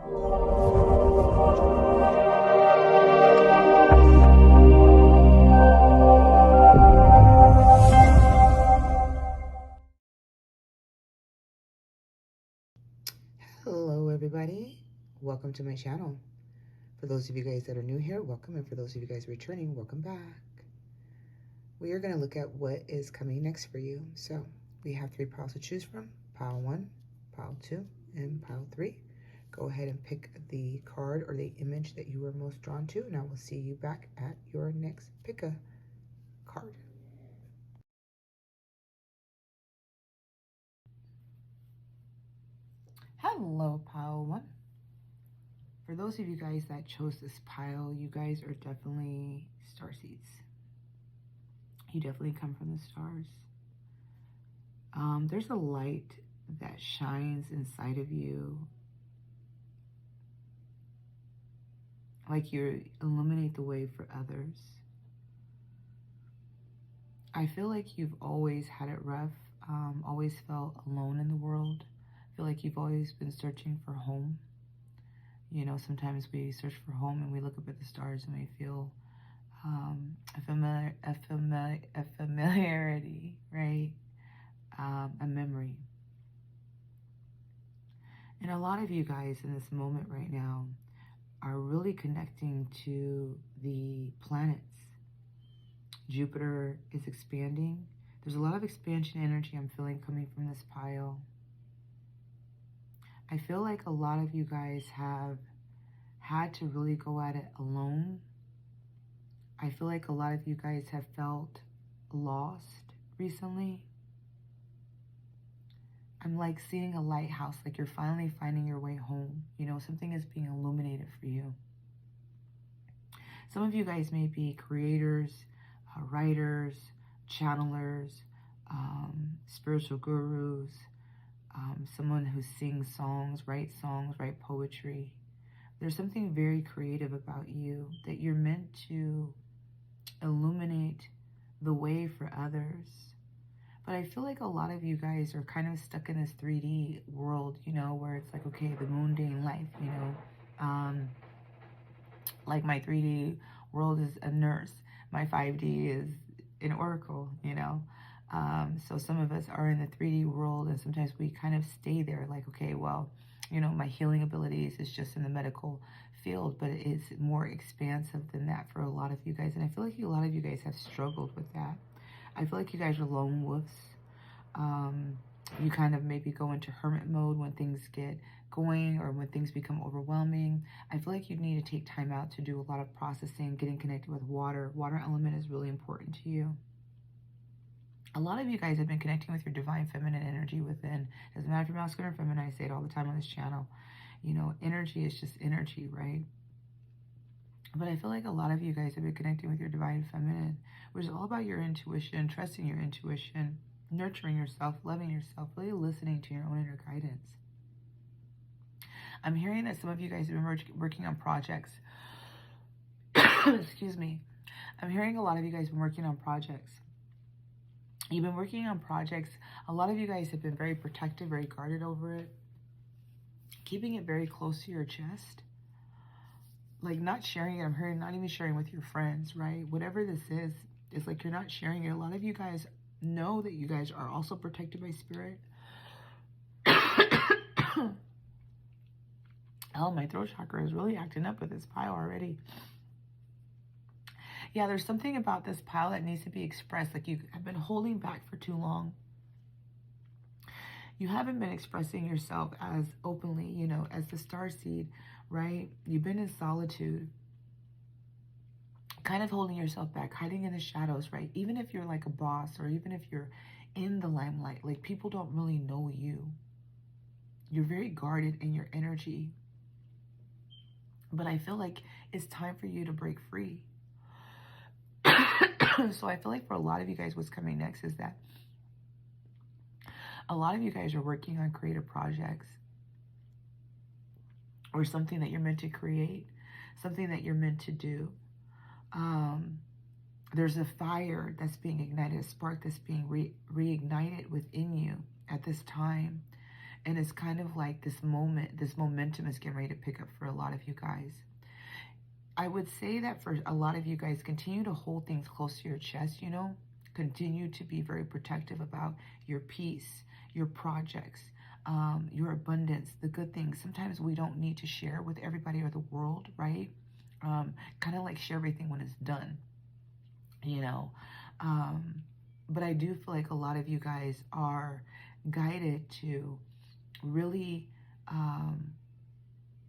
Hello everybody, welcome to my channel. For those of you guys that are new here, welcome, and for those of you guys returning, welcome back. We are going to look at what is coming next for you. So we have 3 piles to choose from: pile 1, pile 2, and pile 3. Go ahead and pick the card or the image that you were most drawn to, and I will see you back at your next pick a card. Hello, pile 1. For those of you guys that chose this pile, you guys are definitely starseeds. You definitely come from the stars. There's a light that shines inside of you, like you illuminate the way for others. I feel like you've always had it rough, always felt alone in the world. I feel like you've always been searching for home. You know, sometimes we search for home and we look up at the stars and we feel a familiarity, right? A memory. And a lot of you guys in this moment right now are really connecting to the planets. Jupiter is expanding. There's a lot of expansion energy I'm feeling coming from this pile. I feel like a lot of you guys have had to really go at it alone. I feel like a lot of you guys have felt lost recently. I'm like seeing a lighthouse, like you're finally finding your way home. You know, something is being illuminated for you. Some of you guys may be creators, writers, channelers, spiritual gurus, someone who sings songs, write poetry. There's something very creative about you that you're meant to illuminate the way for others. But I feel like a lot of you guys are kind of stuck in this 3D world, you know, where it's like, okay, the mundane life, you know. Like my 3D world is a nurse. My 5D is an oracle, you know. So some of us are in the 3D world, and sometimes we kind of stay there like, okay, well, you know, my healing abilities is just in the medical field, but it's more expansive than that for a lot of you guys. And I feel like a lot of you guys have struggled with that. I feel like you guys are lone wolves. You kind of maybe go into hermit mode when things get going or when things become overwhelming. I feel like you need to take time out to do a lot of processing, getting connected with water. Water element is really important to you. A lot of you guys have been connecting with your divine feminine energy within. Doesn't matter if you're masculine or feminine, I say it all the time on this channel. You know, energy is just energy, right? But I feel like a lot of you guys have been connecting with your divine feminine, which is all about your intuition, trusting your intuition, nurturing yourself, loving yourself, really listening to your own inner guidance. I'm hearing that some of you guys have been working on projects. Excuse me. I'm hearing a lot of you guys have been working on projects. You've been working on projects. A lot of you guys have been very protective, very guarded over it. Keeping it very close to your chest. Like not sharing it. I'm hearing not even sharing with your friends, right? Whatever this is, it's like you're not sharing it. A lot of you guys know that you guys are also protected by spirit. Oh, my throat chakra is really acting up with this pile already. Yeah, there's something about this pile that needs to be expressed. Like you have been holding back for too long. You haven't been expressing yourself as openly, you know, as the starseed, right? You've been in solitude, kind of holding yourself back, hiding in the shadows, right? Even if you're like a boss or even if you're in the limelight, like people don't really know you. You're very guarded in your energy. But I feel like it's time for you to break free. So I feel like for a lot of you guys, what's coming next is that a lot of you guys are working on creative projects or something that you're meant to create, something that you're meant to do. There's a fire that's being ignited, a spark that's being reignited within you at this time. And it's kind of like this momentum is getting ready to pick up for a lot of you guys. I would say that for a lot of you guys, continue to hold things close to your chest, you know. Continue to be very protective about your peace, your projects, your abundance, the good things. Sometimes we don't need to share with everybody or the world, right? Kind of like share everything when it's done, you know. But I do feel like a lot of you guys are guided to really,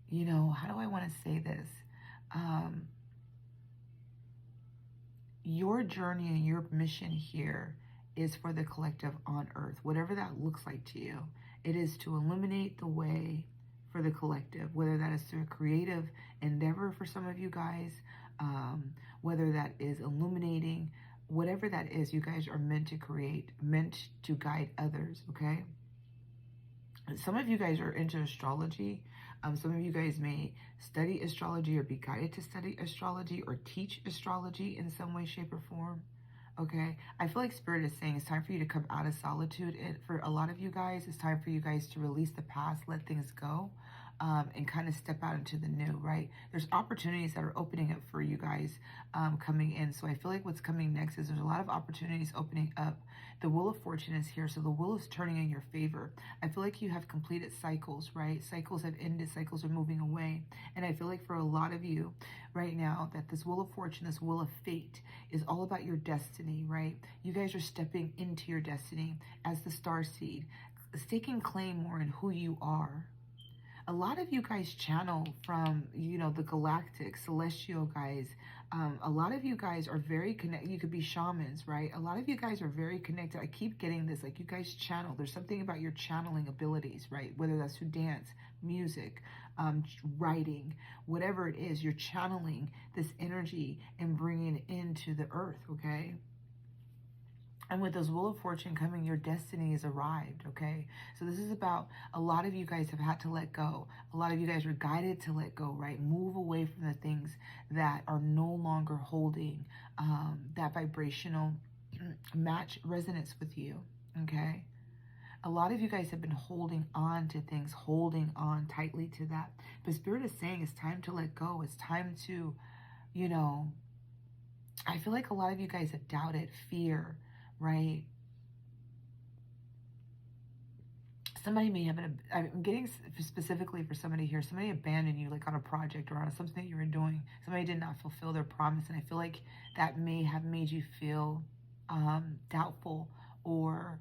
you know, how do I want to say this? Your journey and your mission here is for the collective on earth, whatever that looks like to you. It is to illuminate the way for the collective, whether that is through a creative endeavor for some of you guys, whether that is illuminating, whatever that is, you guys are meant to create, meant to guide others, okay? Some of you guys are into astrology. Some of you guys may study astrology or be guided to study astrology or teach astrology in some way, shape, or form. Okay, I feel like Spirit is saying it's time for you to come out of solitude. And for a lot of you guys, it's time for you guys to release the past, let things go, and kind of step out into the new, right? There's opportunities that are opening up for you guys coming in. So I feel like what's coming next is there's a lot of opportunities opening up. The Wheel of Fortune is here, so the wheel is turning in your favor. I feel like you have completed cycles, right? Cycles have ended, cycles are moving away. And I feel like for a lot of you right now that this Wheel of Fortune, this Wheel of Fate is all about your destiny, right? You guys are stepping into your destiny as the star seed, staking claim more in who you are. A lot of you guys channel from, you know, the galactic, celestial guys. A lot of you guys are very connected. You could be shamans, right? A lot of you guys are very connected. I keep getting this, like you guys channel. There's something about your channeling abilities, right? Whether that's through dance, music, writing, whatever it is, you're channeling this energy and bringing it into the earth, okay? And with those Wheel of Fortune coming, your destiny has arrived, okay? So this is about, a lot of you guys have had to let go. A lot of you guys are guided to let go, right? Move away from the things that are no longer holding that vibrational match resonance with you, okay? A lot of you guys have been holding on to things, holding on tightly to that. But Spirit is saying it's time to let go. It's time to, you know, I feel like a lot of you guys have doubted, fear, right? Somebody may have I'm getting specifically for somebody here, somebody abandoned you like on a project or on something that you were doing. Somebody did not fulfill their promise. And I feel like that may have made you feel doubtful or,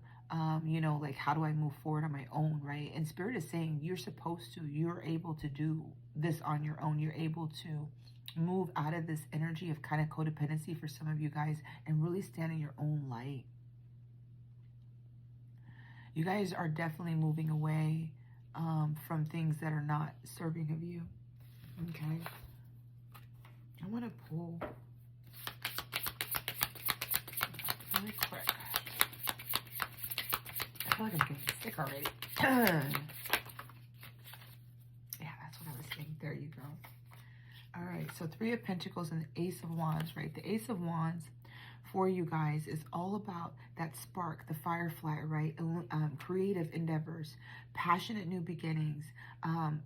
you know, like, how do I move forward on my own, right? And Spirit is saying you're supposed to, you're able to do this on your own. You're able to move out of this energy of kind of codependency for some of you guys and really stand in your own light. You guys are definitely moving away from things that are not serving of you. Okay. I want to pull really quick. I feel like I'm getting sick already. Yeah, that's what I was saying. There you go. All right, so Three of Pentacles and the Ace of Wands, right? The Ace of Wands for you guys is all about that spark, the firefly, right? Creative endeavors, passionate new beginnings,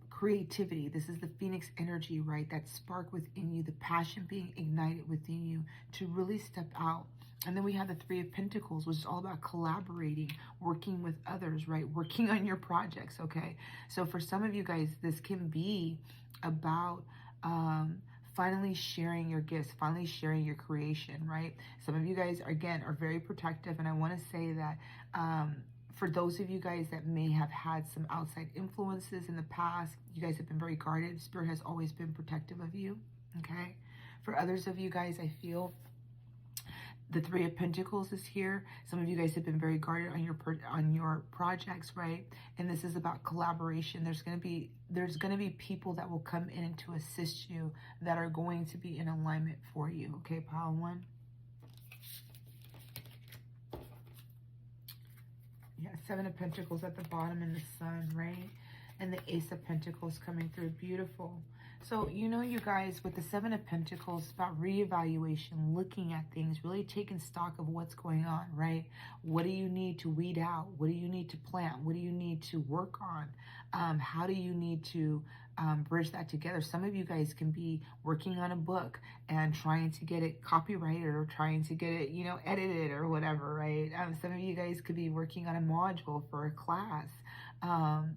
creativity. This is the Phoenix energy, right? That spark within you, the passion being ignited within you to really step out. And then we have the Three of Pentacles, which is all about collaborating, working with others, right? Working on your projects, okay? So for some of you guys, this can be about finally sharing your gifts, finally sharing your creation, right? Some of you guys, again, are very protective. And I want to say that for those of you guys that may have had some outside influences in the past, you guys have been very guarded. Spirit has always been protective of you, okay? For others of you guys, I feel the Three of Pentacles is here. Some of you guys have been very guarded on your projects, right? And this is about collaboration. There's going to be people that will come in to assist you that are going to be in alignment for you. Okay, pile one. Yeah, Seven of Pentacles at the bottom and the Sun, right? and the Ace of Pentacles coming through. Beautiful. So, you know, you guys, with the Seven of Pentacles, it's about reevaluation, looking at things, really taking stock of what's going on, right? What do you need to weed out? What do you need to plant? What do you need to work on? How do you need to bridge that together? Some of you guys can be working on a book and trying to get it copyrighted or trying to get it, you know, edited or whatever, right? Some of you guys could be working on a module for a class.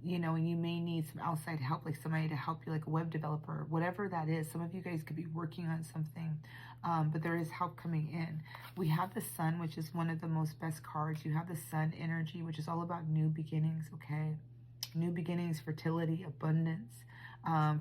You know, and you may need some outside help, like somebody to help you, like a web developer, whatever that is. Some of you guys could be working on something, but there is help coming in. We have the Sun, which is one of the most best cards. You have the Sun energy, which is all about new beginnings, okay? New beginnings, fertility, abundance.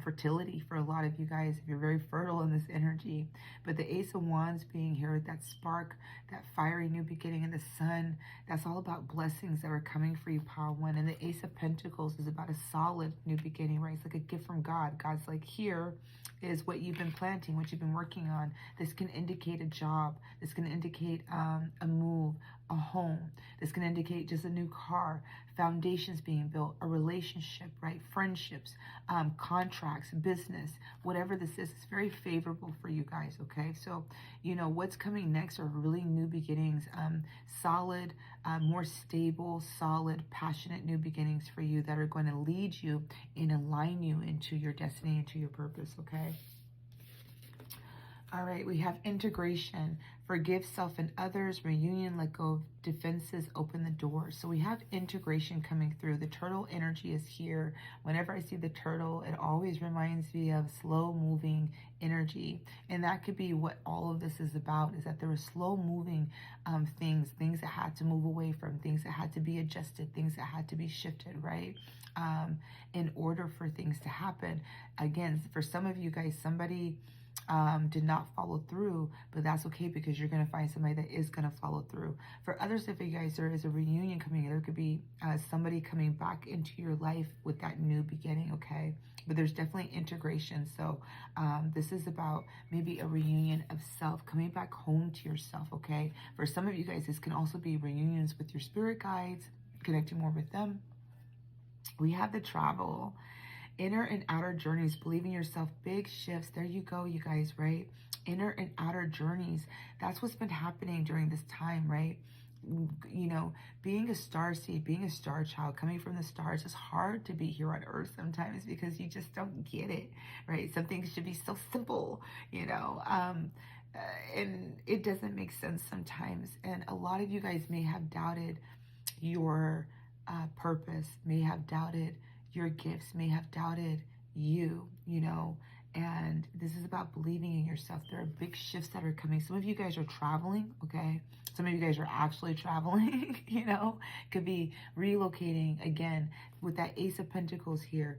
Fertility for a lot of you guys if you're very fertile in this energy. But the Ace of Wands being here, that spark, that fiery new beginning, and the Sun, that's all about blessings that are coming for you, Power One. And the Ace of Pentacles is about a solid new beginning, right? It's like a gift from God. God's like, here is what you've been planting, what you've been working on. This can indicate a job. This can indicate a move, a home. This can indicate just a new car, foundations being built, a relationship, right? Friendships, contracts, business, whatever this is, it's very favorable for you guys, okay? So, you know, what's coming next are really new beginnings, solid, more stable, solid, passionate new beginnings for you that are going to lead you and align you into your destiny, into your purpose, okay? All right, we have integration, forgive self and others, reunion, let go of defenses, open the doors. So we have integration coming through. The turtle energy is here. Whenever I see the turtle, it always reminds me of slow moving energy. And that could be what all of this is about, is that there were slow moving things that had to move away from, things that had to be adjusted, things that had to be shifted, right? In order for things to happen. Again, for some of you guys, somebody did not follow through, but that's okay because you're going to find somebody that is going to follow through. For others of you guys, there is a reunion coming. There could be somebody coming back into your life with that new beginning, okay? But there's definitely integration. So this is about maybe a reunion of self, coming back home to yourself, okay? For some of you guys, this can also be reunions with your spirit guides, connecting more with them. We have the travel. Inner and outer journeys, believing yourself, big shifts. There you go, you guys, right? Inner and outer journeys. That's what's been happening during this time, right? You know, being a star seed, being a star child, coming from the stars, is hard to be here on Earth sometimes because you just don't get it, right? Some things should be so simple, you know, and it doesn't make sense sometimes. And a lot of you guys may have doubted your purpose, may have doubted your gifts, may have doubted you, you know, and this is about believing in yourself. There are big shifts that are coming. Some of you guys are traveling, okay? Some of you guys are actually traveling, you know, could be relocating again with that Ace of Pentacles here,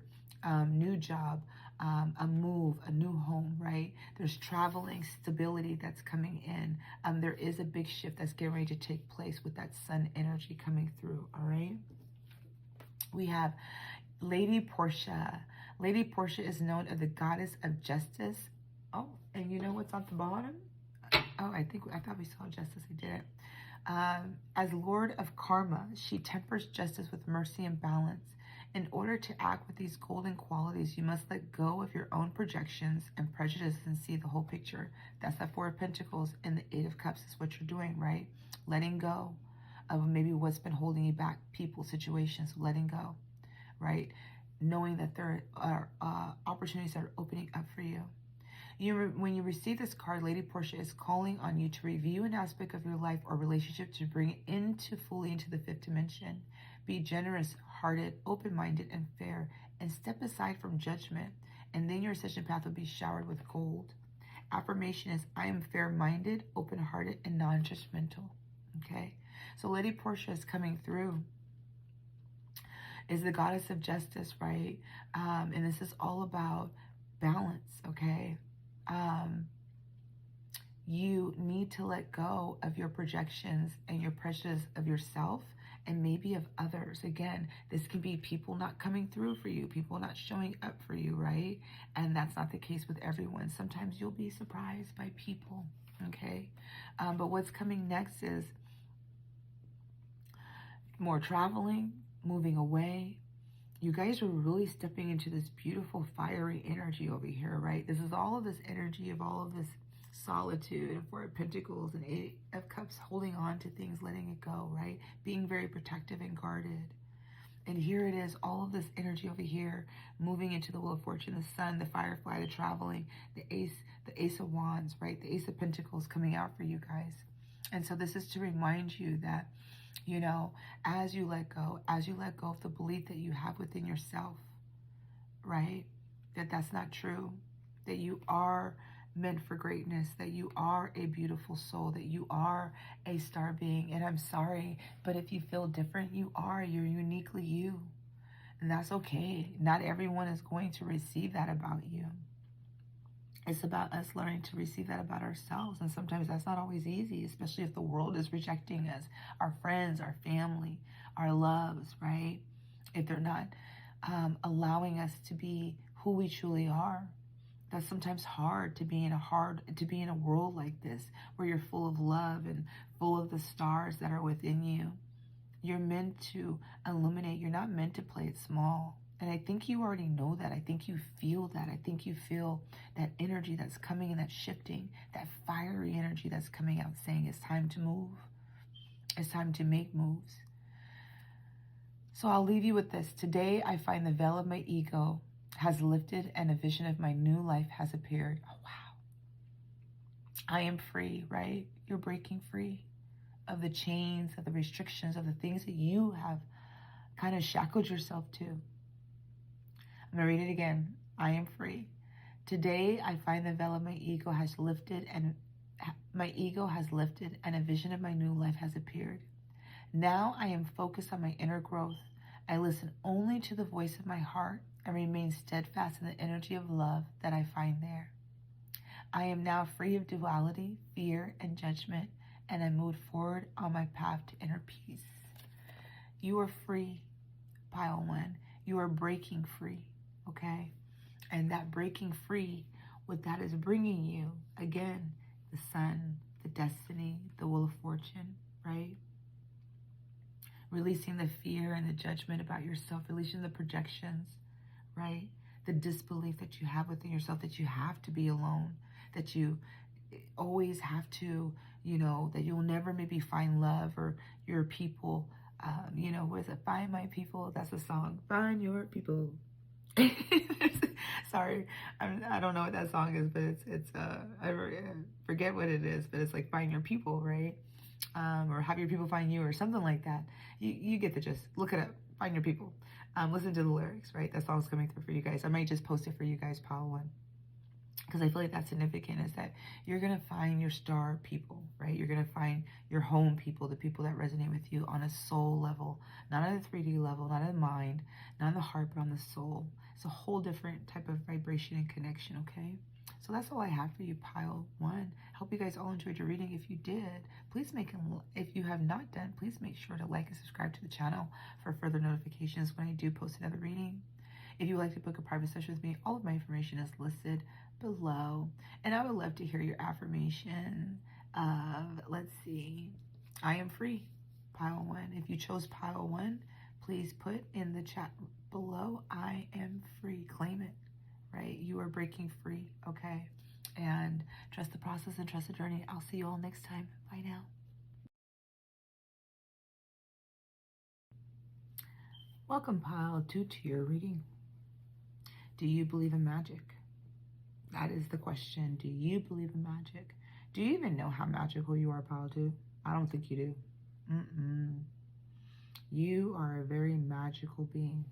new job, a move, a new home, right? There's traveling, stability that's coming in. There is a big shift that's getting ready to take place with that Sun energy coming through, all right? We have Lady Portia. Lady Portia is known as the goddess of justice. Oh, and you know what's on the bottom? Oh, I thought we saw justice. I didn't. As Lord of Karma, she tempers justice with mercy and balance. In order to act with these golden qualities, you must let go of your own projections and prejudices and see the whole picture. That's the Four of Pentacles, and the Eight of Cups is what you're doing, right? Letting go of maybe what's been holding you back, people, situations, letting go. Right? Knowing that there are opportunities that are opening up for you. When you receive this card, Lady Portia is calling on you to review an aspect of your life or relationship to bring it fully into the fifth dimension. Be generous, hearted, open-minded, and fair, and step aside from judgment, and then your ascension path will be showered with gold. Affirmation is, I am fair-minded, open-hearted, and non-judgmental. Okay? So Lady Portia is coming through. Is the goddess of justice, right? And this is all about balance, okay? You need to let go of your projections and your prejudice of yourself and maybe of others. Again, this can be people not coming through for you, people not showing up for you, right? And that's not the case with everyone. Sometimes you'll be surprised by people, okay? But what's coming next is more traveling, moving away. you guys are really stepping into this beautiful fiery energy over here, right? This is all of this energy of all of this solitude, Four of Pentacles and Eight of Cups, holding on to things, letting it go, right? Being very protective and guarded. And here it is, all of this energy over here, moving into the Wheel of Fortune, the Sun, the Firefly, the traveling, the Ace of Wands, right? The Ace of Pentacles coming out for you guys. And so this is to remind you that, you know, as you let go of the belief that you have within yourself, right? That that's not true, that you are meant for greatness, that you are a beautiful soul, that you are a star being. And I'm sorry, but if you feel different, you're uniquely you. And that's okay. Not everyone is going to receive that about you. It's about us learning to receive that about ourselves. And sometimes that's not always easy, especially if the world is rejecting us, our friends, our family, our loves, right? If they're not allowing us to be who we truly are. That's sometimes hard to be in a world like this, where you're full of love and full of the stars that are within you. You're meant to illuminate. You're not meant to play it small. And I think you already know that. I think you feel that. I think you feel that energy that's coming and that's shifting, that fiery energy that's coming out saying it's time to move. It's time to make moves. So I'll leave you with this. Today, I find the veil of my ego has lifted and a vision of my new life has appeared. Oh, wow. I am free, right? You're breaking free of the chains, of the restrictions, of the things that you have kind of shackled yourself to. I'm going to read it again. I am free. Today, I find the veil of my ego has lifted and a vision of my new life has appeared. Now I am focused on my inner growth. I listen only to the voice of my heart and remain steadfast in the energy of love that I find there. I am now free of duality, fear, and judgment, and I move forward on my path to inner peace. You are free, Pile 1. You are breaking free, okay? And that breaking free, what that is bringing you, again, the Sun, the destiny, the Wheel of Fortune, right? Releasing the fear and the judgment about yourself, releasing the projections, right? The disbelief that you have within yourself, that you have to be alone, that you always have to, you know, that you'll never maybe find love or your people. You know, what is it? Find my people. That's a song. Find your people. Sorry, I don't know what that song is, but it's I forget what it is, but it's like find your people, right? Or have your people find you, or something like that. You get the gist. Look it up. Find your people. Listen to the lyrics, right? That song's coming through for you guys. I might just post it for you guys, Pile 1. Because I feel like that's significant, is that you're going to find your star people, right? You're going to find your home people, the people that resonate with you on a soul level, not on a 3D level, not on the mind, not on the heart, but on the soul. It's a whole different type of vibration and connection, okay? So that's all I have for you, Pile 1. Hope you guys all enjoyed your reading. If you did, please if you have not done, please make sure to like and subscribe to the channel for further notifications when I do post another reading. If you would like to book a private session with me, all of my information is listed below. And I would love to hear your affirmation of, let's see, I am free, Pile 1. If you chose Pile 1, please put in the chat below, I am free. Claim it, right? You are breaking free, okay? And trust the process and trust the journey. I'll see you all next time. Bye now. Welcome, Pile 2, to your reading. Do you believe in magic? That is the question. Do you believe in magic? Do you even know how magical you are, Pile 2? I don't think you do. You are a very magical being.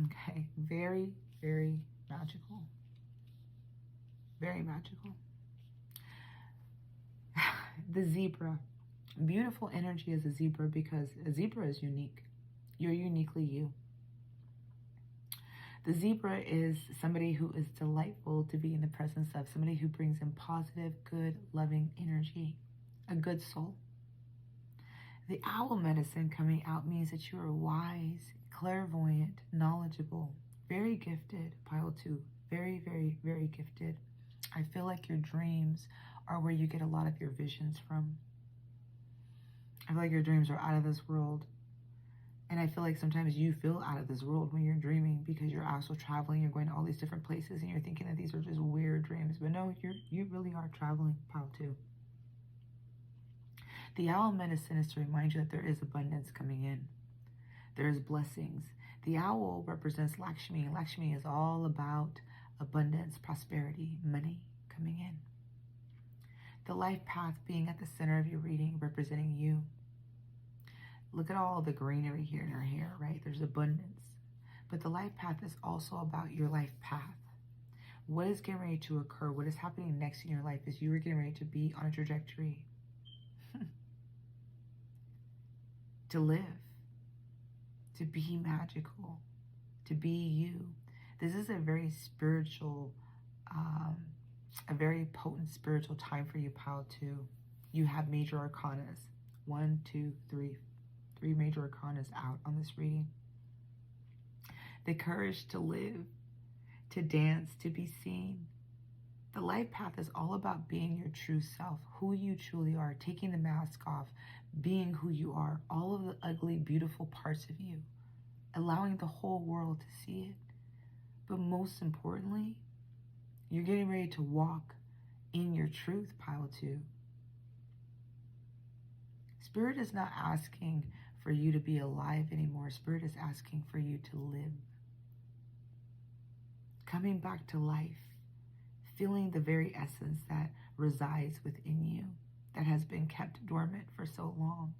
Okay? Very, very magical. Very magical. The zebra. Beautiful energy as a zebra, because a zebra is unique. You're uniquely you. The zebra is somebody who is delightful to be in the presence of, somebody who brings in positive, good, loving energy, a good soul. The owl medicine coming out means that you are wise, clairvoyant, knowledgeable, very gifted, Pile 2. Very, very, very gifted. I feel like your dreams are where you get a lot of your visions from. I feel like your dreams are out of this world. And I feel like sometimes you feel out of this world when you're dreaming because you're also traveling, you're going to all these different places and you're thinking that these are just weird dreams. But no, you really are traveling, pile 2. The owl medicine is to remind you that there is abundance coming in. There is blessings. The owl represents Lakshmi. Lakshmi is all about abundance, prosperity, money coming in. The life path being at the center of your reading, representing you. Look at all the greenery here in her hair, right? There's abundance. But the life path is also about your life path. What is getting ready to occur, what is happening next in your life is you are getting ready to be on a trajectory to live, to be magical, to be you. This is a very spiritual, a very potent spiritual time for you, pile 2. You have major arcanas. 1, 2, 3. 3 major arcanas out on this reading. The courage to live, to dance, to be seen. The life path is all about being your true self, who you truly are, taking the mask off, being who you are, all of the ugly, beautiful parts of you, allowing the whole world to see it. But most importantly, you're getting ready to walk in your truth, pile 2. Spirit is not asking for you to be alive anymore. Spirit is asking for you to live. Coming back to life, feeling the very essence that resides within you, that has been kept dormant for so long.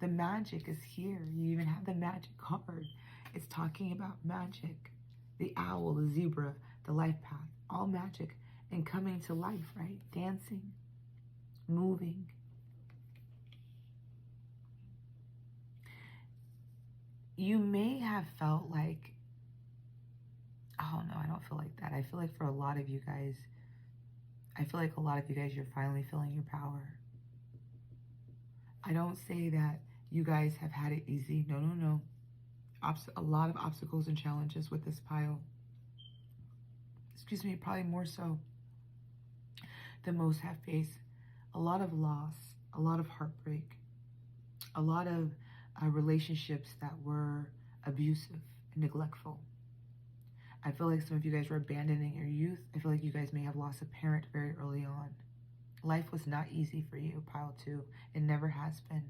The magic is here. You even have the magic card. It's talking about magic. The owl, the zebra, the life path, all magic and coming to life, right? Dancing, moving. You may have felt like, oh no, I don't feel like that. I feel like for a lot of you guys, you're finally feeling your power. I don't say that you guys have had it easy. No, no, no. A lot of obstacles and challenges with this pile. Excuse me, probably more so than most have faced. A lot of loss, a lot of heartbreak, a lot of relationships that were abusive and neglectful. I feel like some of you guys were abandoning your youth. I feel like you guys may have lost a parent very early on. Life was not easy for you, pile 2. It never has been.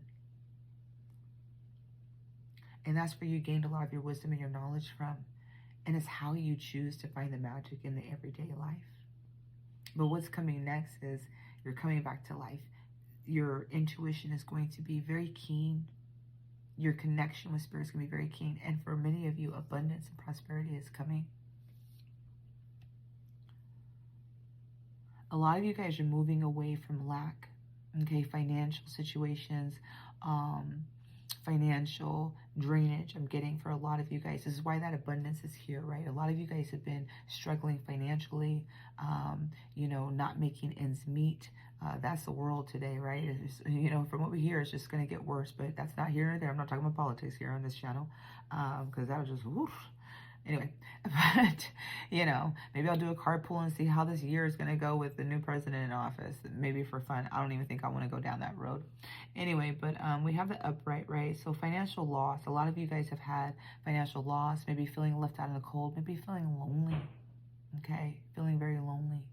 And that's where you gained a lot of your wisdom and your knowledge from. And it's how you choose to find the magic in the everyday life. But what's coming next is you're coming back to life. Your intuition is going to be very keen. Your connection with spirit is going to be very keen. And for many of you, abundance and prosperity is coming. A lot of you guys are moving away from lack, okay? Financial situations, financial drainage I'm getting for a lot of you guys. This is why that abundance is here, right? A lot of you guys have been struggling financially, not making ends meet. That's the world today, right? It's, from what we hear, it's just going to get worse, but that's not here or there. I'm not talking about politics here on this channel, because that was just, woof. Anyway, but, maybe I'll do a card pull and see how this year is going to go with the new president in office, maybe for fun. I don't even think I want to go down that road. Anyway, but we have the upright, right? So financial loss. A lot of you guys have had financial loss, maybe feeling left out in the cold, maybe feeling lonely, okay? Feeling very lonely.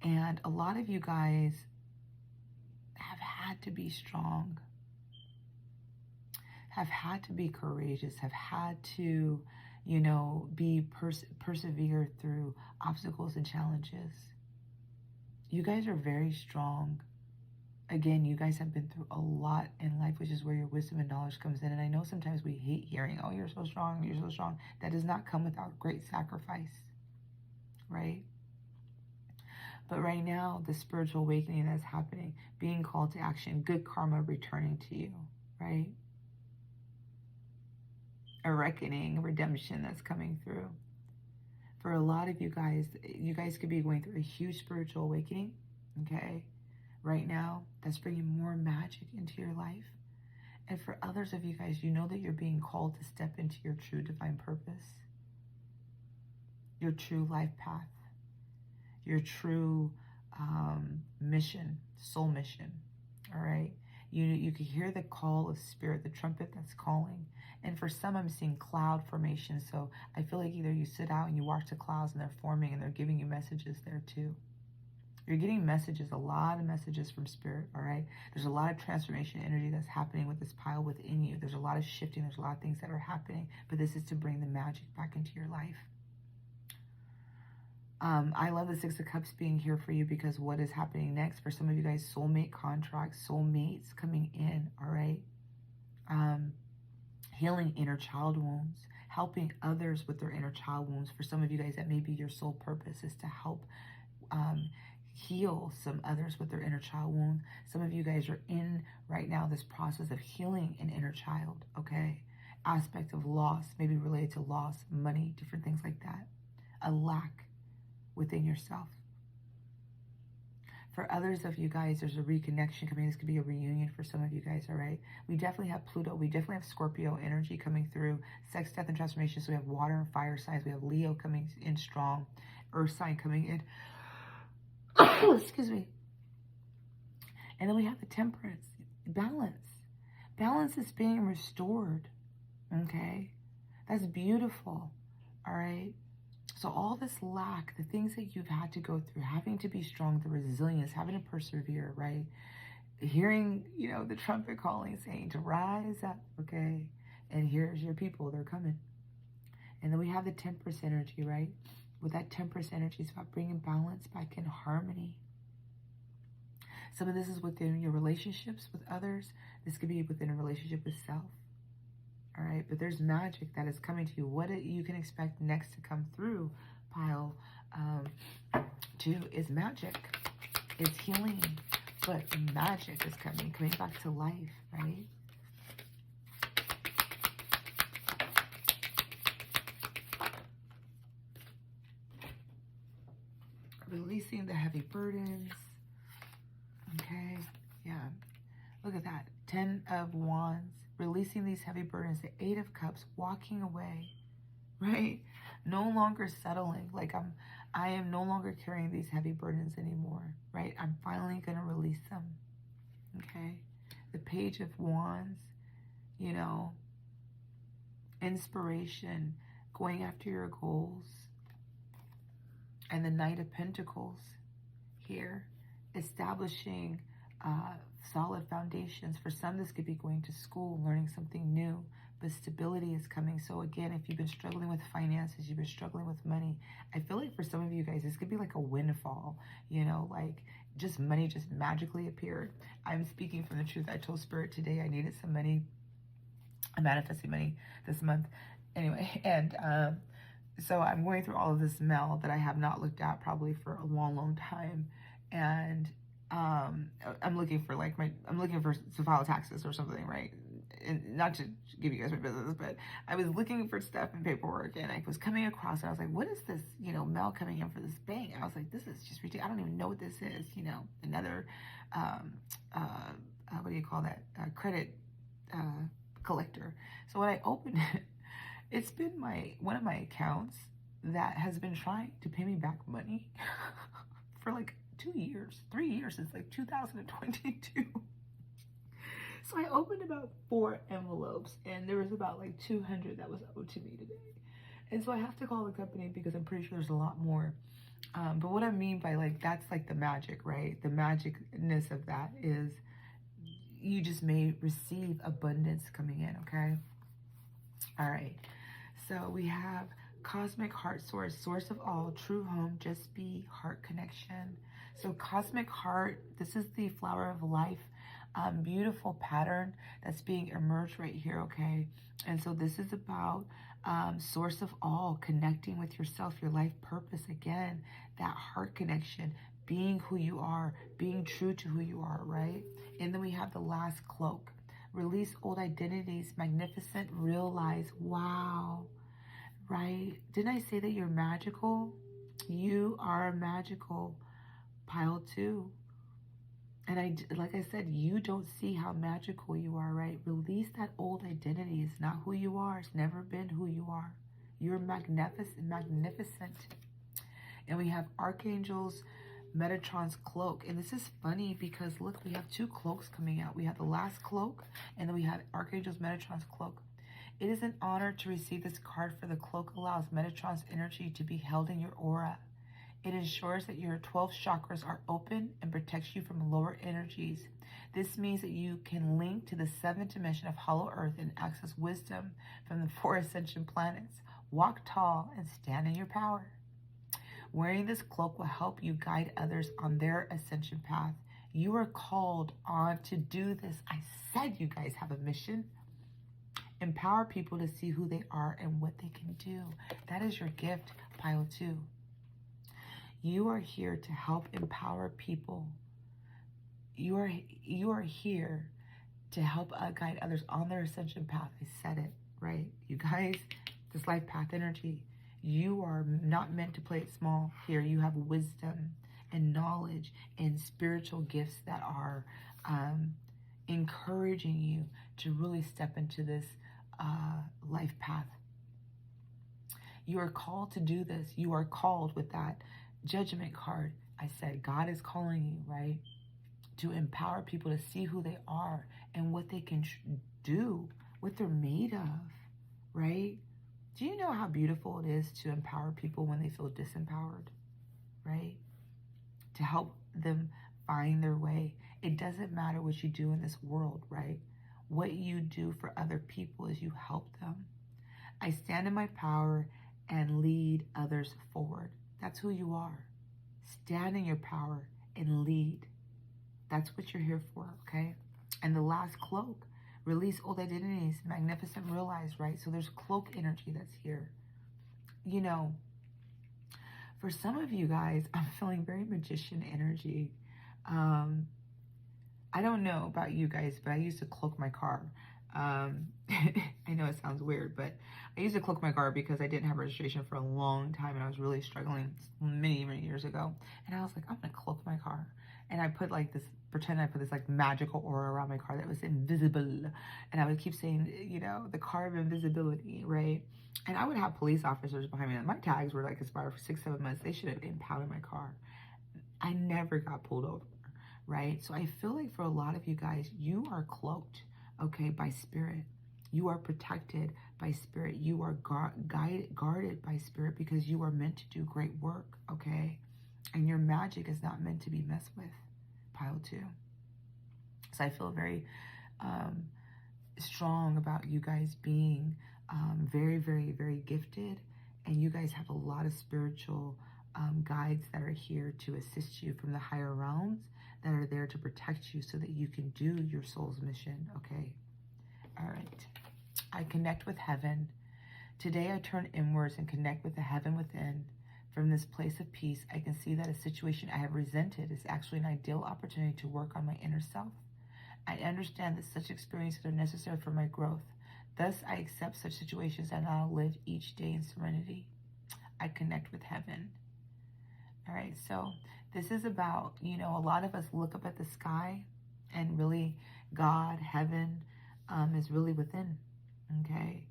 And a lot of you guys have had to be strong, have had to be courageous, have had to, persevere through obstacles and challenges. You guys are very strong. Again, you guys have been through a lot in life, which is where your wisdom and knowledge comes in. And I know sometimes we hate hearing, oh, you're so strong, you're so strong. That does not come without great sacrifice, right? But right now, the spiritual awakening that's happening, being called to action, good karma returning to you, right? A reckoning, a redemption that's coming through. For a lot of you guys could be going through a huge spiritual awakening, okay? Right now, that's bringing more magic into your life. And for others of you guys, you know that you're being called to step into your true divine purpose, your true life path, your true mission, soul mission, all right? You can hear the call of spirit, the trumpet that's calling. And for some, I'm seeing cloud formation. So I feel like either you sit out and you watch the clouds and they're forming and they're giving you messages there too. You're getting messages, a lot of messages from spirit, all right? There's a lot of transformation energy that's happening with this pile within you. There's a lot of shifting. There's a lot of things that are happening. But this is to bring the magic back into your life. I love the Six of Cups being here for you because what is happening next? For some of you guys, soulmate contracts, soulmates coming in, all right? Healing inner child wounds, helping others with their inner child wounds. For some of you guys, that may be your sole purpose, is to help heal some others with their inner child wound. Some of you guys are in right now this process of healing an inner child, okay? Aspect of loss, maybe related to loss, money, different things like that. A lack within yourself. For others of you guys, there's a reconnection coming. This could be a reunion for some of you guys, all right? We definitely have Pluto. We definitely have Scorpio energy coming through. Sex, death, and transformation. So we have water and fire signs. We have Leo coming in strong. Earth sign coming in. Excuse me. And then we have the Temperance. Balance. Balance is being restored, okay? That's beautiful, all right? So all this lack, the things that you've had to go through, having to be strong, the resilience, having to persevere, right? Hearing, you know, the trumpet calling, saying to rise up, okay? And here's your people, they're coming. And then we have the Temperance energy, right? With that Temperance energy, it's about bringing balance back in harmony. Some of this is within your relationships with others. This could be within a relationship with self. All right, but there's magic that is coming to you. What you can expect next to come through pile 2 is magic. It's healing, but magic is coming back to life, right? Releasing the heavy burdens. Okay, yeah. Look at that. 10 of Wands. Releasing these heavy burdens. The 8 of Cups. Walking away. Right? No longer settling. Like I am no longer carrying these heavy burdens anymore. Right? I'm finally going to release them. Okay? The Page of Wands. You know. Inspiration. Going after your goals. And the Knight of Pentacles. Here. Establishing solid foundations. For some, this could be going to school, learning something new, but stability is coming. So again, if you've been struggling with finances, you've been struggling with money, I feel like for some of you guys, this could be like a windfall, you know, like just money just magically appeared. I'm speaking from the truth. I told Spirit today I needed some money. I'm manifesting money this month. Anyway, and so I'm going through all of this mail that I have not looked at probably for a long, long time. And I'm looking for to file taxes or something, right? And not to give you guys my business, but I was looking for stuff and paperwork, and I was coming across, and I was like, what is this, you know, mail coming in for this bank? And I was like, this is just ridiculous. I don't even know what this is, you know, another, what do you call that? Credit collector. So when I opened it, it's been one of my accounts that has been trying to pay me back money for like 3 years since like 2022. So I opened about 4 envelopes, and there was about like 200 that was owed to me today. And so I have to call the company because I'm pretty sure there's a lot more. But what I mean by like, that's like the magic, right? The magicness of that is you just may receive abundance coming in, okay? All right. So we have Cosmic Heart Source, source of all, true home, just be, heart connection. So Cosmic Heart, this is the flower of life, beautiful pattern that's being emerged right here, okay? And so this is about source of all, connecting with yourself, your life purpose, again, that heart connection, being who you are, being true to who you are, right? And then we have the last cloak. Release old identities, magnificent, realize, wow, right? Didn't I say that you're magical? You are magical. Pile 2. And like I said, you don't see how magical you are, right? Release that old identity. It's not who you are. It's never been who you are. You're magnificent. And we have archangels, Metatron's cloak. And this is funny because look, we have 2 cloaks coming out. We have the last cloak, and then we have Archangel Metatron's cloak. It is an honor to receive this card, for the cloak allows Metatron's energy to be held in your aura. It ensures that your 12 chakras are open and protects you from lower energies. This means that you can link to the 7th dimension of Hollow Earth and access wisdom from the 4 ascension planets. Walk tall and stand in your power. Wearing this cloak will help you guide others on their ascension path. You are called on to do this. I said you guys have a mission. Empower people to see who they are and what they can do. That is your gift, pile 2. You are here to help empower people. You are here to help guide others on their ascension path. I said it, right? You guys, this life path energy, you are not meant to play it small here. You have wisdom and knowledge and spiritual gifts that are encouraging you to really step into this life path. You are called to do this. You are called with that Judgment card. I said God is calling you, right? To empower people to see who they are and what they can do, what they're made of, right? Do you know how beautiful it is to empower people when they feel disempowered, right? To help them find their way. It doesn't matter what you do in this world, right? What you do for other people is you help them. I stand in my power and lead others forward. That's who you are. Stand in your power and lead. That's what you're here for, okay? And the last cloak, release old identities, magnificent realize, right? So there's cloak energy that's here. You know, for some of you guys, I'm feeling very magician energy. I don't know about you guys, but I used to cloak my car. I know it sounds weird, but I used to cloak my car because I didn't have registration for a long time and I was really struggling many, many years ago. And I was like, I'm gonna cloak my car. And I put like this, pretend I put this like magical aura around my car that was invisible. And I would keep saying, you know, the car of invisibility, right? And I would have police officers behind me. My tags were like expired for 6-7 months. They should have impounded my car. I never got pulled over, right? So I feel like for a lot of you guys, you are cloaked, okay, by spirit. You are protected by spirit. You are guarded by spirit because you are meant to do great work, okay? And your magic is not meant to be messed with, pile 2. So I feel very strong about you guys being very, very, very gifted. And you guys have a lot of spiritual guides that are here to assist you from the higher realms that are there to protect you so that you can do your soul's mission, okay? All right. I connect with heaven. Today I turn inwards and connect with the heaven within. From this place of peace, I can see that a situation I have resented is actually an ideal opportunity to work on my inner self. I understand that such experiences are necessary for my growth. Thus, I accept such situations and I'll live each day in serenity. I connect with heaven. All right, so this is about, you know, a lot of us look up at the sky and really God, heaven, is really within, okay?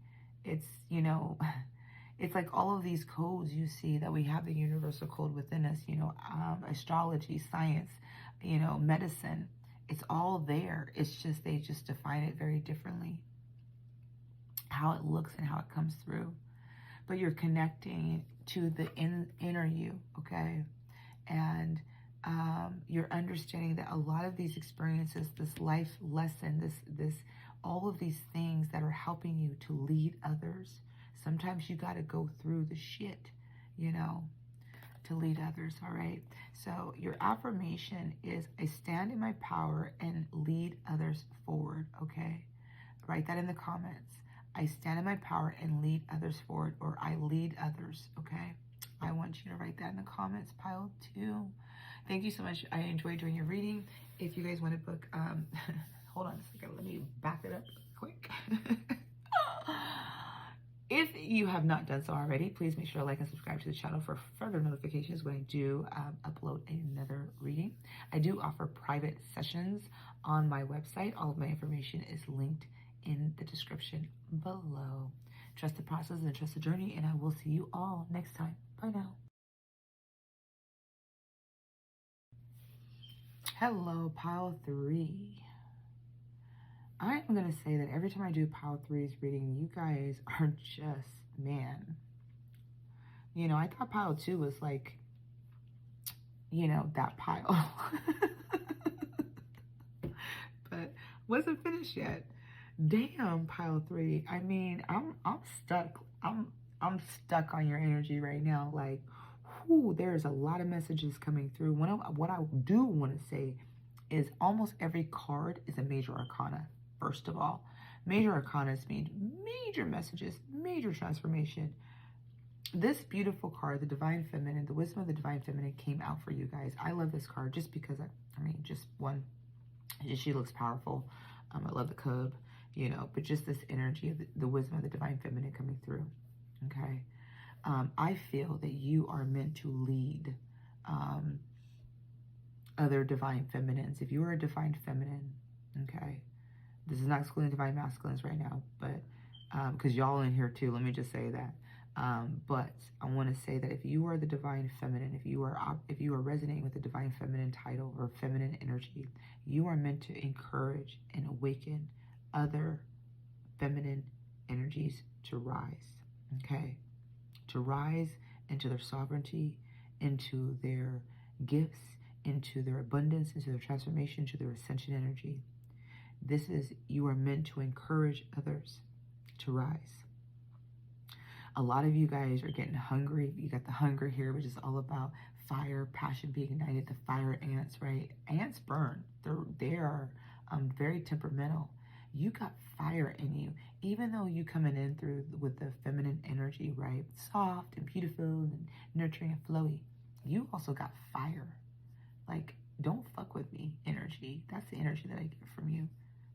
It's, you know, it's like all of these codes you see that we have the universal code within us, you know, astrology, science, you know, medicine. It's all there. It's just, they just define it very differently, how it looks and how it comes through. But you're connecting to the inner you, okay? And you're understanding that a lot of these experiences, this life lesson, this all of these things that are helping you to lead others. Sometimes you got to go through the shit, you know, to lead others, all right? So your affirmation is, I stand in my power and lead others forward, okay? Write that in the comments. I stand in my power and lead others forward, or I lead others, okay? I want you to write that in the comments, pile 2. Thank you so much. I enjoyed doing your reading. If you guys want to book, hold on a second. Let me back it up quick. If you have not done so already, please make sure to like and subscribe to the channel for further notifications when I do upload another reading. I do offer private sessions on my website. All of my information is linked in the description below. Trust the process and trust the journey, and I will see you all next time. Bye now. Hello, pile 3. I'm going to say that every time I do pile 3's reading, you guys are just, man. You know, I thought pile 2 was like, you know, that pile. But wasn't finished yet. Damn, pile 3. I mean, I'm stuck. I'm stuck on your energy right now. Like, whoo, there's a lot of messages coming through. What I do want to say is almost every card is a major arcana. First of all, major arcanas mean major messages, major transformation. This beautiful card, the Divine Feminine, the Wisdom of the Divine Feminine, came out for you guys. I love this card just because I mean, just one. She looks powerful. I love the cub, you know, but just this energy of the wisdom of the divine feminine coming through. Okay. I feel that you are meant to lead other divine feminines. If you are a divine feminine, okay, this is not excluding divine masculines right now, but because y'all in here too, let me just say that. But I want to say that if you are the divine feminine, if you are resonating with the divine feminine title or feminine energy, you are meant to encourage and awaken other feminine energies to rise. Okay, to rise into their sovereignty, into their gifts, into their abundance, into their transformation, into their ascension energy. This is, you are meant to encourage others to rise. A lot of you guys are getting hungry. You got the hunger here, which is all about fire, passion being ignited, the fire ants, right? Ants burn. They are very temperamental. You got fire in you. Even though you coming in through with the feminine energy, right? Soft and beautiful and nurturing and flowy. You also got fire. Like, don't fuck with me energy. That's the energy that I get from you.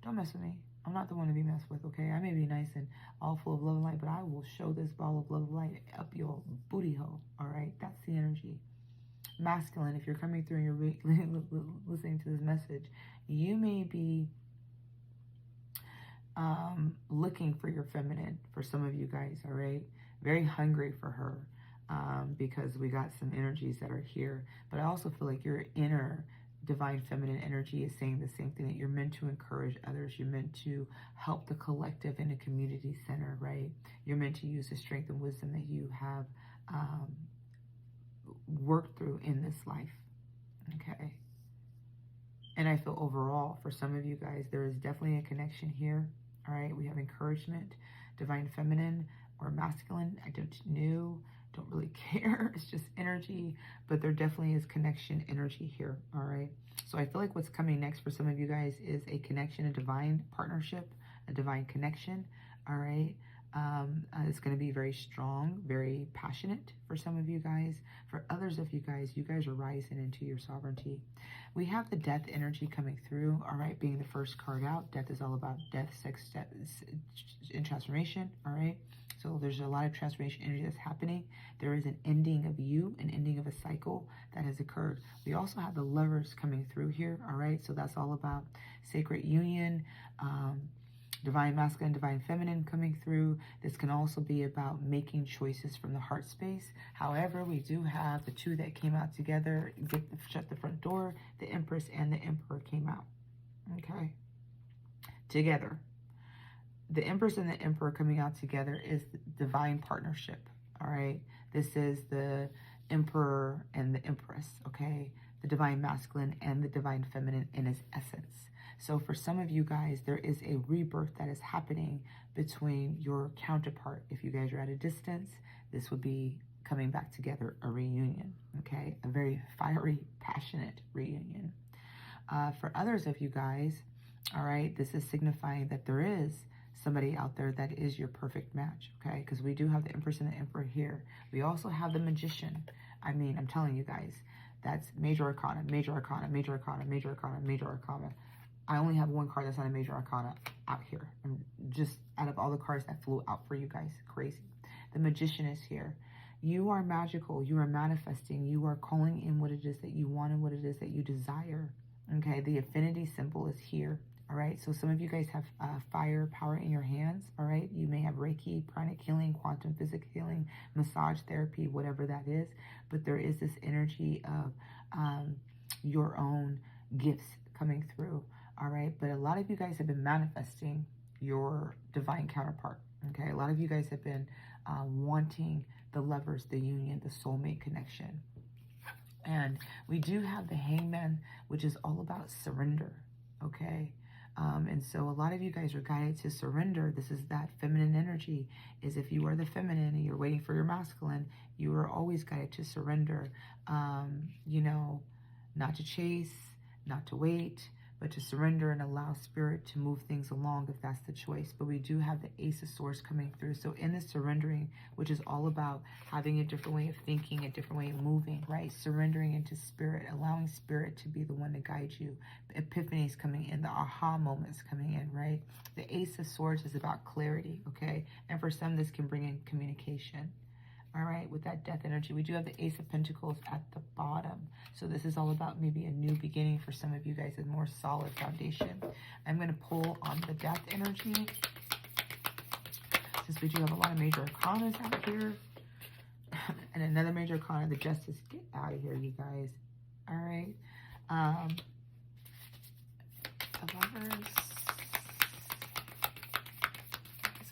Don't mess with me. I'm not the one to be messed with, okay? I may be nice and all full of love and light, but I will show this ball of love and light up your booty hole, all right? That's the energy. Masculine, if you're coming through and you're listening to this message, you may be looking for your feminine, for some of you guys, all right? Very hungry for her because we got some energies that are here. But I also feel like your inner divine feminine energy is saying the same thing, that you're meant to encourage others. You're meant to help the collective in a community center, right? You're meant to use the strength and wisdom that you have worked through in this life, okay? And I feel overall, for some of you guys, there is definitely a connection here, all right? We have encouragement, divine feminine or masculine. I don't know, don't really care. It's just energy, but there definitely is connection energy here, all right? So I feel like what's coming next for some of you guys is a connection, a divine partnership, a divine connection, all right? It's going to be very strong, very passionate for some of you guys. For others of you guys are rising into your sovereignty. We have the death energy coming through, all right, being the first card out. Death is all about death, sex, and transformation, all right? So there's a lot of transformation energy that's happening. There is an ending of you, an ending of a cycle that has occurred. We also have the lovers coming through here, all right? So that's all about sacred union, divine masculine, divine feminine coming through. This can also be about making choices from the heart space. However, we do have the two that came out together. Shut the front door. The Empress and the Emperor came out, okay, together. The Empress and the Emperor coming out together is divine partnership, all right? This is the Emperor and the Empress, okay? The divine masculine and the divine feminine in its essence. So for some of you guys, there is a rebirth that is happening between your counterpart. If you guys are at a distance, this would be coming back together, a reunion, okay? A very fiery, passionate reunion. For others of you guys, all right, this is signifying that there is somebody out there that is your perfect match, okay? Because we do have the Empress and the Emperor here. We also have the Magician. I mean, I'm telling you guys, that's major arcana, major arcana, major arcana, major arcana, major arcana. I only have one card that's not a major arcana out here. I'm just out of all the cards that flew out for you guys, crazy. The Magician is here. You are magical. You are manifesting. You are calling in what it is that you want and what it is that you desire. Okay, the affinity symbol is here. All right, so some of you guys have fire power in your hands. All right, you may have Reiki, pranic healing, quantum physics healing, massage therapy, whatever that is. But there is this energy of your own gifts coming through, all right? But a lot of you guys have been manifesting your divine counterpart, okay? A lot of you guys have been wanting the lovers, the union, the soulmate connection. And we do have the Hangman, which is all about surrender, okay? And so a lot of you guys are guided to surrender. This is that feminine energy, is if you are the feminine and you're waiting for your masculine, you are always guided to surrender, you know, not to chase, not to wait, but to surrender and allow spirit to move things along if that's the choice. But we do have the Ace of Swords coming through. So in the surrendering, which is all about having a different way of thinking, a different way of moving, right? Surrendering into spirit, allowing spirit to be the one to guide you. Epiphanies coming in, the aha moments coming in, right? The Ace of Swords is about clarity, okay? And for some, this can bring in communication. All right, with that death energy. We do have the Ace of Pentacles at the bottom. So this is all about maybe a new beginning for some of you guys, a more solid foundation. I'm going to pull on the death energy, since we do have a lot of major arcanas out here. And another major arcana, the Justice. Get out of here, you guys. All right. The Lovers.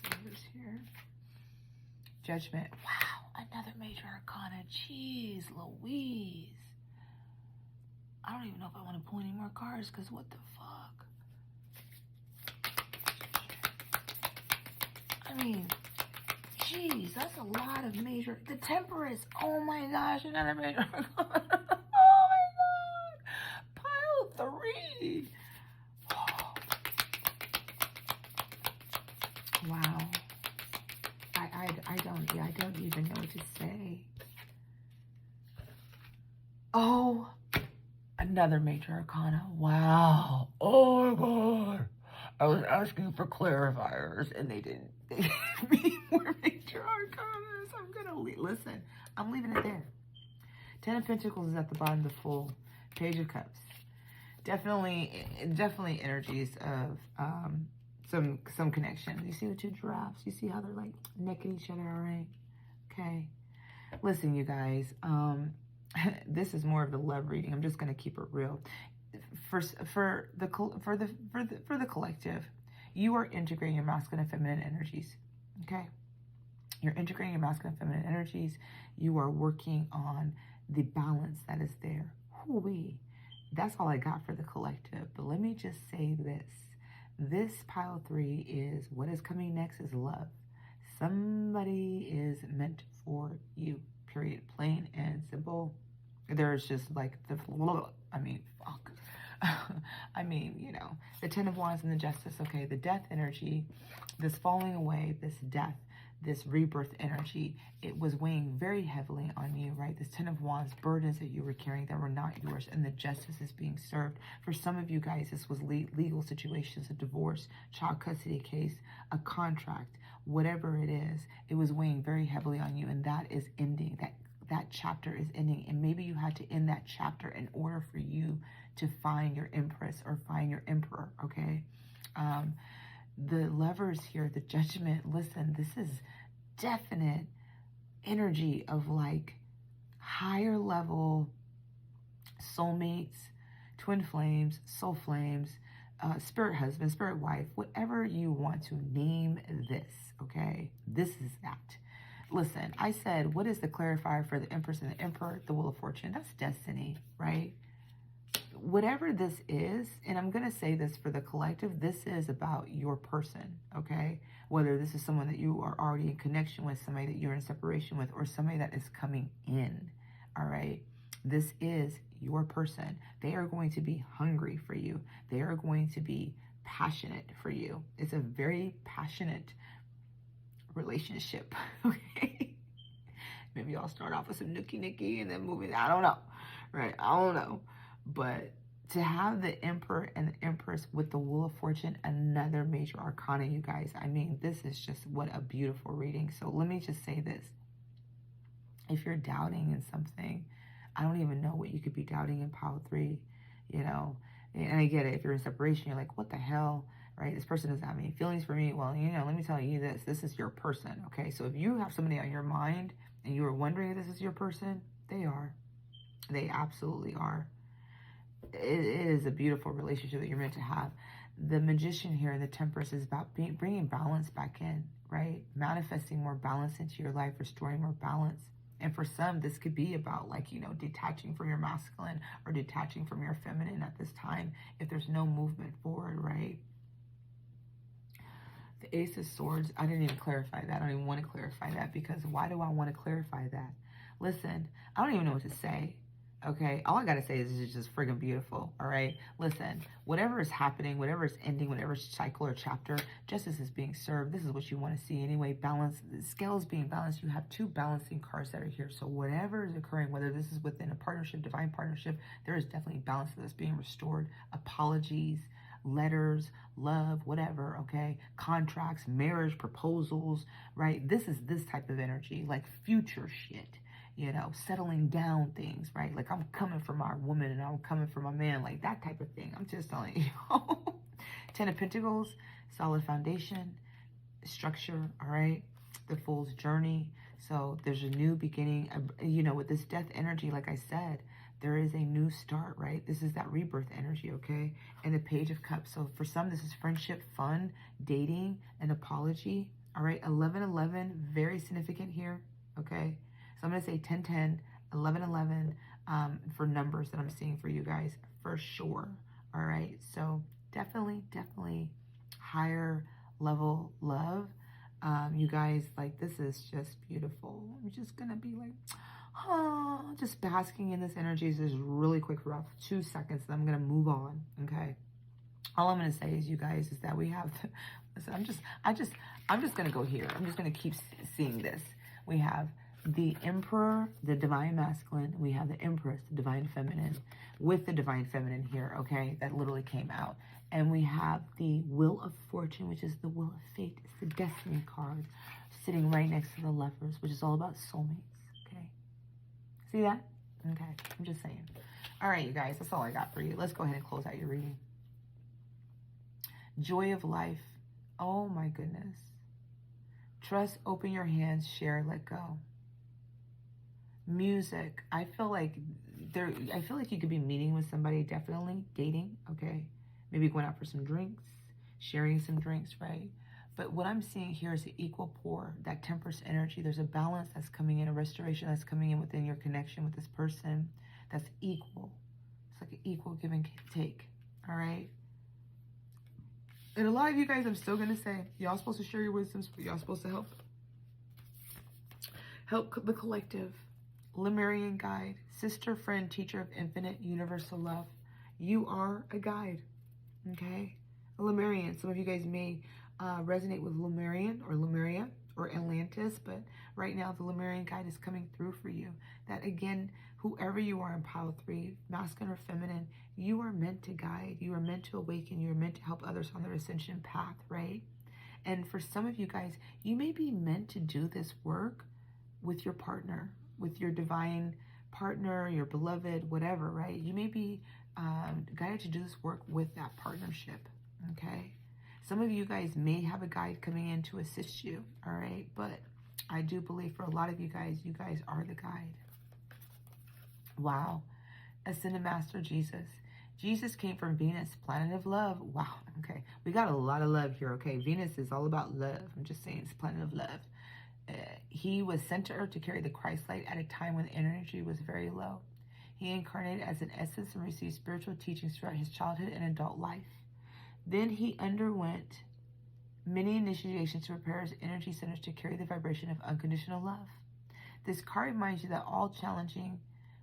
The Lovers here. Judgment. Wow. Another major arcana. Jeez Louise. I don't even know if I want to pull any more cards, because what the fuck? I mean, jeez, that's a lot of major. The Temperance. Oh my gosh, another major arcana. Oh my god. Pile 3. Wow. I don't even know what to say. Oh, another major arcana. Wow. Oh my god. I was asking for clarifiers and they didn't. They gave me more major arcanas. I'm gonna listen. I'm leaving it there. 10 of Pentacles is at the bottom, the full. Page of Cups. Definitely energies of some connection. You see the two giraffes? You see how they're like neck at each other, all right? Okay. Listen, you guys, this is more of the love reading. I'm just going to keep it real. For the collective, you are integrating your masculine and feminine energies. Okay? You're integrating your masculine and feminine energies. You are working on the balance that is there. Hoo-wee. That's all I got for the collective. But let me just say this. This pile 3 is what is coming next is love. Somebody is meant for you, period. Plain and simple. There's just like the, I mean, fuck. I mean, you know, the 10 of Wands and the Justice. Okay, the death energy, this falling away, this death, this rebirth energy, it was weighing very heavily on you, right? This 10 of Wands, burdens that you were carrying that were not yours, and the justice is being served. For some of you guys, this was legal situations, a divorce, child custody case, a contract, whatever it is, it was weighing very heavily on you, and that is ending. That chapter is ending, and maybe you had to end that chapter in order for you to find your Empress or find your Emperor, okay? The Lovers here, the Judgment, listen, this is definite energy of like higher level soulmates, twin flames, soul flames, spirit husband, spirit wife, whatever you want to name this, okay? This is that. Listen, I said, what is the clarifier for the Empress and the Emperor? The Wheel of Fortune. That's destiny, right? Whatever this is, and I'm going to say this for the collective, this is about your person, okay? Whether this is someone that you are already in connection with, somebody that you're in separation with, or somebody that is coming in, all right? This is your person. They are going to be hungry for you. They are going to be passionate for you. It's a very passionate relationship, okay? Maybe I'll start off with some nookie and then moving, I don't know, right? I don't know. But to have the Emperor and the Empress with the Wheel of Fortune, another major arcana, you guys. I mean, this is just what a beautiful reading. So let me just say this. If you're doubting in something, I don't even know what you could be doubting in pile 3, you know. And I get it. If you're in separation, you're like, what the hell, right? This person doesn't have any feelings for me. Well, you know, let me tell you this. This is your person, okay? So if you have somebody on your mind and you are wondering if this is your person, they are. They absolutely are. it is a beautiful relationship that you're meant to have. The Magician here in the Temperance is about bringing balance back in, right? Manifesting more balance into your life, restoring more balance. And for some, this could be about, like, you know, detaching from your masculine or detaching from your feminine at this time if there's no movement forward, right? The Ace of Swords, I didn't even clarify that. I don't even want to clarify that, because why do I want to clarify that? Listen, I don't even know what to say. Okay, all I gotta say is it's just friggin' beautiful. All right, listen, whatever is happening, whatever is ending, whatever cycle or chapter, justice is being served. This is what you want to see anyway. Balance, the scales being balanced. You have two balancing cards that are here. So whatever is occurring, whether this is within a partnership, divine partnership, there is definitely balance that's being restored. Apologies, letters, love, whatever, okay? Contracts, marriage, proposals, right? This is this type of energy, like future shit. You know, settling down things, right? Like, I'm coming for my woman and I'm coming for my man, like that type of thing. I'm just telling you. 10 of Pentacles, solid foundation, structure, all right? The Fool's journey. So there's a new beginning, you know, with this death energy, like I said, there is a new start, right? This is that rebirth energy, okay? And the Page of Cups. So for some, this is friendship, fun, dating, an apology, all right? 11-11, very significant here, okay? So I'm going to say 10-10, 11-11 for numbers that I'm seeing for you guys for sure. All right. So definitely higher level love. You guys, like, this is just beautiful. I'm just going to be like, oh, just basking in this energy. This is really quick, rough, 2 seconds. And I'm going to move on. Okay. All I'm going to say is, you guys, is that we have, listen, I'm just going to go here. I'm just going to keep seeing this. We have the Emperor, the divine masculine. We have the Empress, the divine feminine, with the divine feminine here, okay? That literally came out. And we have the Wheel of Fortune, which is the Wheel of Fate. It's the Destiny card, sitting right next to the Lovers, which is all about soulmates, okay? See that? Okay, I'm just saying. All right, you guys, that's all I got for you. Let's go ahead and close out your reading. Joy of life. Oh, my goodness. Trust, open your hands, share, let go. Music. I feel like you could be meeting with somebody, definitely dating, okay? Maybe going out for some drinks, sharing some drinks, right? But what I'm seeing here is the equal pour, that Temperance energy. There's a balance that's coming in, a restoration that's coming in within your connection with this person that's equal. It's like an equal give and take, all right? And a lot of you guys, I'm still going to say, y'all supposed to share your wisdoms, but y'all supposed to help the collective. Lemurian guide, sister, friend, teacher of infinite universal love. You are a guide, okay? A Lemurian. Some of you guys may resonate with Lemurian or Lemuria or Atlantis, but right now the Lemurian guide is coming through for you. That, again, whoever you are in pile 3, masculine or feminine, you are meant to guide. You are meant to awaken. You are meant to help others on their ascension path, right? And for some of you guys, you may be meant to do this work with your partner, with your divine partner, your beloved, whatever, right? You may be guided to do this work with that partnership, okay? Some of you guys may have a guide coming in to assist you, all right? But I do believe for a lot of you guys are the guide. Wow. Ascended Master Jesus. Jesus came from Venus, planet of love. Wow, okay. We got a lot of love here, okay? Venus is all about love. I'm just saying, it's planet of love. He was sent to Earth to carry the Christ light at a time when the energy was very low. He incarnated as an essence and received spiritual teachings throughout his childhood and adult life. Then he underwent many initiations to prepare his energy centers to carry the vibration of unconditional love. This card reminds you that all challenging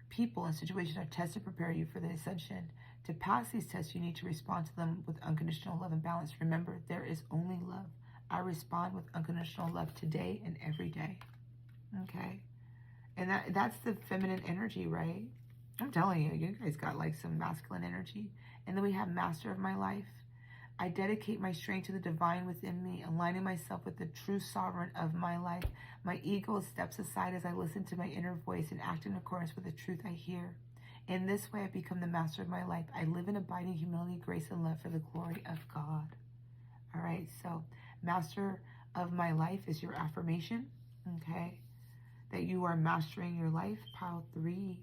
people and situations are tested to prepare you for the ascension. To pass these tests, you need to respond to them with unconditional love and balance. Remember, there is only love. I respond with unconditional love today and every day. Okay? And that's the feminine energy, right? I'm telling you, you guys got like some masculine energy. And then we have Master of my life. I dedicate my strength to the divine within me, aligning myself with the true sovereign of my life. My ego steps aside as I listen to my inner voice and act in accordance with the truth I hear. In this way, I become the master of my life. I live in abiding humility, grace, and love for the glory of God. All right, so Master of my life is your affirmation, okay? That you are mastering your life. Pile 3.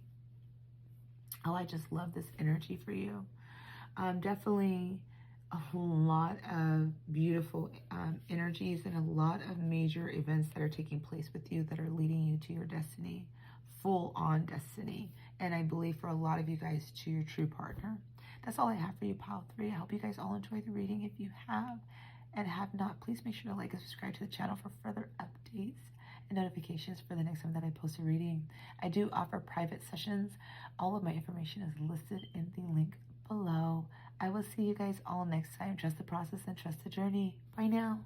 Oh, I just love this energy for you. Definitely a lot of beautiful energies and a lot of major events that are taking place with you that are leading you to your destiny, full on destiny. And I believe for a lot of you guys, to your true partner. That's all I have for you, Pile 3. I hope you guys all enjoyed the reading. If you have and have not, please make sure to like and subscribe to the channel for further updates and notifications for the next time that I post a reading. I do offer private sessions. All of my information is listed in the link below. I will see you guys all next time. Trust the process and trust the journey. Bye now.